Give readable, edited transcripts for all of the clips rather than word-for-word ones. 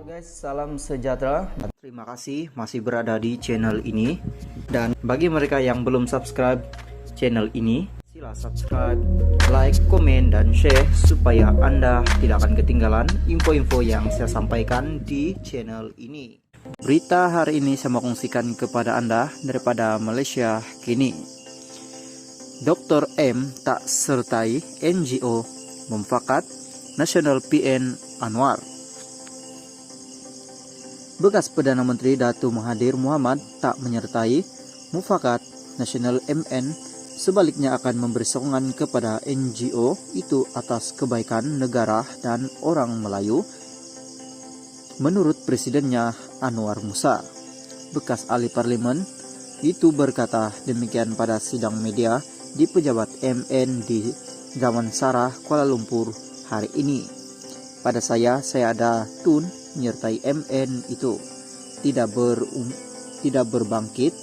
Halo guys, salam sejahtera. Terima kasih masih berada di channel ini. Dan bagi mereka yang belum subscribe channel ini, sila subscribe, like, komen, dan share supaya Anda tidak akan ketinggalan info-info yang saya sampaikan di channel ini. Berita hari ini saya mau kongsikan kepada Anda daripada Malaysia kini. Dr. M tak sertai NGO memfakat Nasional PN Anwar. Bekas Perdana Menteri Datuk Mahathir Mohamad tak menyertai mufakat Nasional MN, sebaliknya akan memberi sokongan kepada NGO itu atas kebaikan negara dan orang Melayu, menurut presidennya Anwar Musa. Bekas ahli parlimen itu berkata demikian pada sidang media di pejabat MN di Damansara, Kuala Lumpur hari ini. Pada saya ada Tun menyertai MN itu tidak berbangkit.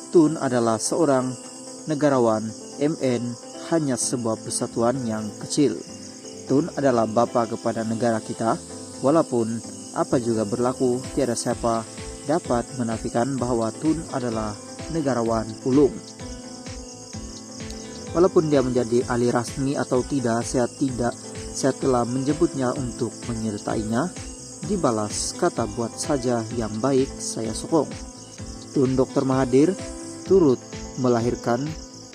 Tun adalah seorang negarawan, MN hanya sebuah persatuan yang kecil. Tun adalah bapa kepada negara kita. Walaupun apa juga berlaku, tiada siapa dapat menafikan bahwa Tun adalah negarawan ulung. Walaupun dia menjadi ahli rasmi atau tidak, saya telah menyebutnya untuk menyertainya. Dibalas kata buat saja yang baik, saya sokong. Tun Dr. Mahathir turut melahirkan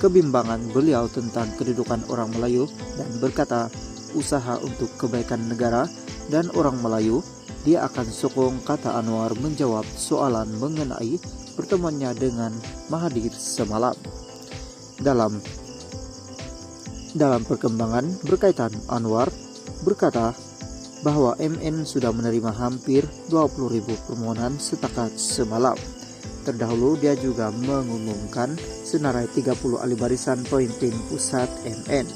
kebimbangan beliau tentang kedudukan orang Melayu dan berkata usaha untuk kebaikan negara dan orang Melayu dia akan sokong, kata Anwar menjawab soalan mengenai pertemuannya dengan Mahathir semalam. Dalam perkembangan berkaitan, Anwar berkata bahwa MN sudah menerima hampir 20.000 permohonan setakat semalam. Terdahulu dia juga mengumumkan senarai 30 ahli barisan pemimpin pusat MN.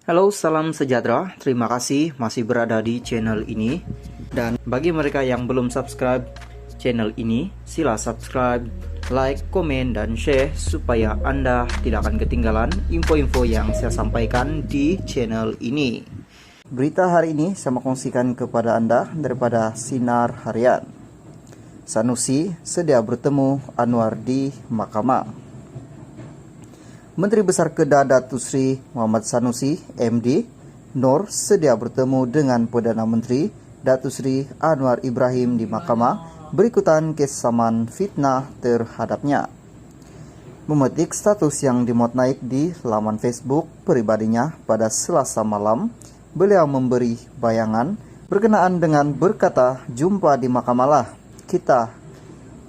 Halo, salam sejahtera. Terima kasih masih berada di channel ini. Dan bagi mereka yang belum subscribe channel ini, sila subscribe, like, komen, dan share supaya Anda tidak akan ketinggalan info-info yang saya sampaikan di channel ini. Berita hari ini saya mau kongsikan kepada Anda daripada Sinar Harian. Sanusi sedia bertemu Anwar di Mahkamah. Menteri Besar Kedah Datuk Seri Muhammad Sanusi MD Nor sedia bertemu dengan Perdana Menteri Datuk Seri Anwar Ibrahim di Mahkamah berikutan kes saman fitnah terhadapnya. Memetik status yang dimuat naik di laman Facebook pribadinya pada Selasa malam, beliau memberi bayangan berkenaan dengan berkata, jumpa di mahkamah lah, kita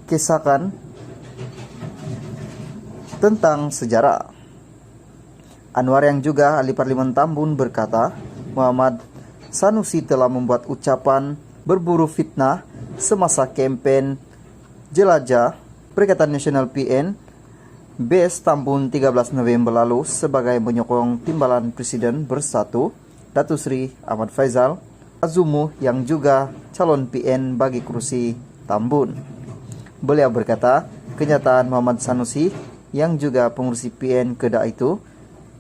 kisahkan tentang sejarah. Anwar yang juga ahli parlimen Tambun berkata, Muhammad Sanusi telah membuat ucapan berburu fitnah semasa kempen jelajah Perikatan Nasional PN BES Tambun 13 November lalu sebagai menyokong timbalan Presiden Bersatu Datuk Seri Ahmad Faizal Azumu yang juga calon PN bagi kursi Tambun. Beliau berkata, kenyataan Muhammad Sanusi yang juga pengurusi PN Kedah itu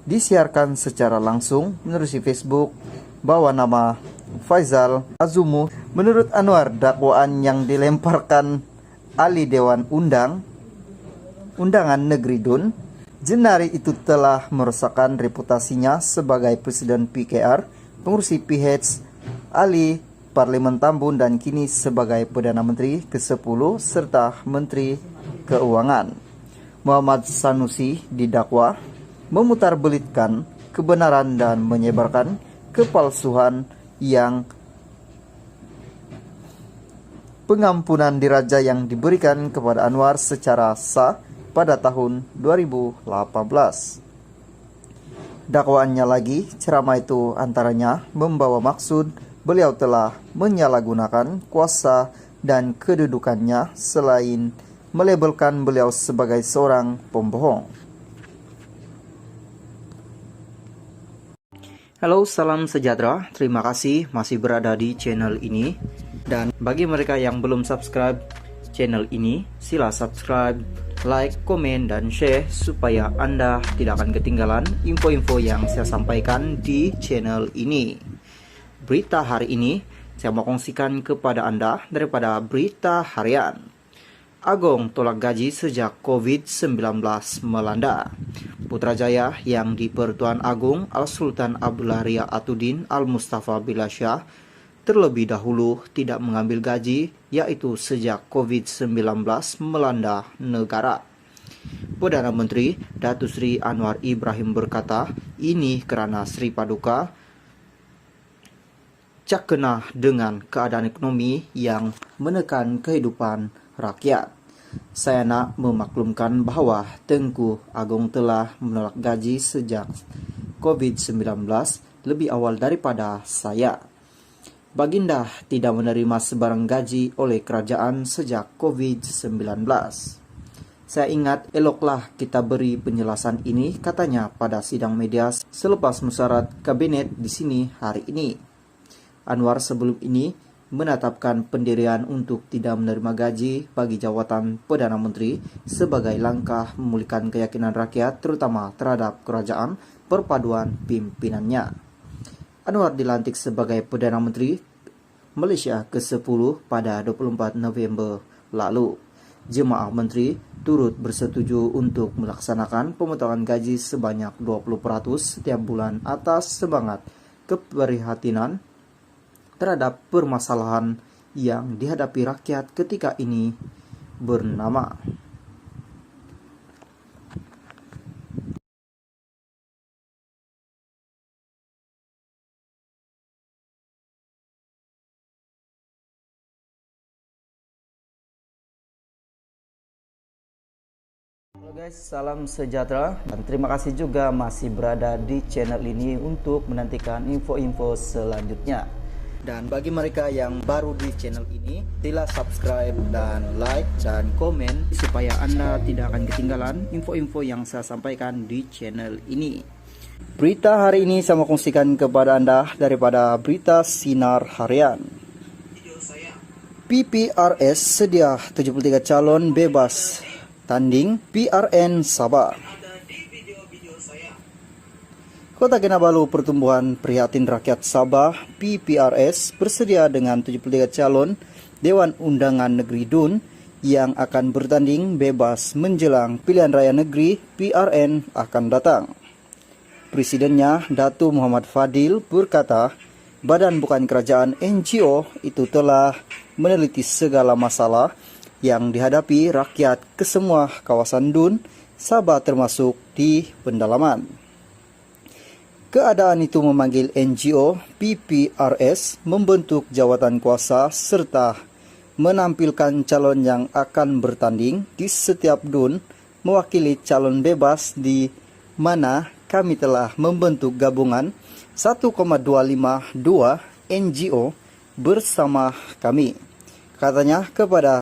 disiarkan secara langsung menerusi Facebook bawa nama Faizal Azumu. Menurut Anwar, dakwaan yang dilemparkan ahli Dewan Undangan Negeri DUN Jenari itu telah merosakkan reputasinya sebagai Presiden PKR, pengurusi PH, ahli Parlimen Tambun dan kini sebagai Perdana Menteri ke-10 serta Menteri Keuangan. Muhammad Sanusi didakwa memutarbelitkan kebenaran dan menyebarkan kepalsuan yang pengampunan diraja yang diberikan kepada Anwar secara sah pada tahun 2018. Dakwaannya lagi, ceramah itu antaranya membawa maksud beliau telah menyalahgunakan kuasa dan kedudukannya selain melabelkan beliau sebagai seorang pembohong. Halo, salam sejahtera. Terima kasih masih berada di channel ini. Dan bagi mereka yang belum subscribe channel ini, sila subscribe, like, komen, dan share supaya Anda tidak akan ketinggalan info-info yang saya sampaikan di channel ini. berita hari ini saya mau kongsikan kepada Anda daripada berita harian. Agong tolak gaji sejak COVID-19 melanda. Putrajaya yang di Pertuan Agung Al-Sultan Abdullah Ria Atudin Al-Mustafa Bilasyah terlebih dahulu tidak mengambil gaji, yaitu sejak COVID-19 melanda negara. Perdana Menteri Datuk Seri Anwar Ibrahim berkata, ini kerana Sri Paduka cakena dengan keadaan ekonomi yang menekan kehidupan rakyat. Saya nak memaklumkan bahawa Tengku Agong telah menolak gaji sejak COVID-19 lebih awal daripada saya. Baginda tidak menerima sebarang gaji oleh kerajaan sejak COVID-19. Saya ingat eloklah kita beri penjelasan ini, katanya pada sidang media selepas musyawarah kabinet di sini hari ini. Anwar sebelum ini menetapkan pendirian untuk tidak menerima gaji bagi jawatan Perdana Menteri sebagai langkah memulihkan keyakinan rakyat terutama terhadap kerajaan perpaduan pimpinannya. Anwar dilantik sebagai Perdana Menteri Malaysia ke-10 pada 24 November lalu. Jemaah Menteri turut bersetuju untuk melaksanakan pemotongan gaji sebanyak 20% setiap bulan atas semangat keprihatinan terhadap permasalahan yang dihadapi rakyat ketika ini bernama. Halo guys, salam sejahtera dan terima kasih juga masih berada di channel ini untuk menantikan info-info selanjutnya. Dan bagi mereka yang baru di channel ini, sila subscribe dan like dan komen supaya Anda tidak akan ketinggalan info-info yang saya sampaikan di channel ini. Berita hari ini saya mau kongsikan kepada Anda daripada berita Sinar Harian. PPRS sedia 73 calon bebas tanding PRN Sabah. Kota Kinabalu Pertumbuhan Prihatin Rakyat Sabah PPRS bersedia dengan 73 calon Dewan Undangan Negeri DUN yang akan bertanding bebas menjelang pilihan raya negeri PRN akan datang. Presidennya Datu Muhammad Fadil berkata, badan bukan kerajaan NGO itu telah meneliti segala masalah yang dihadapi rakyat ke semua kawasan DUN Sabah termasuk di pendalaman. Keadaan itu memanggil NGO PPRS membentuk jawatan kuasa serta menampilkan calon yang akan bertanding di setiap DUN mewakili calon bebas di mana kami telah membentuk gabungan 1,252 NGO bersama kami. Katanya kepada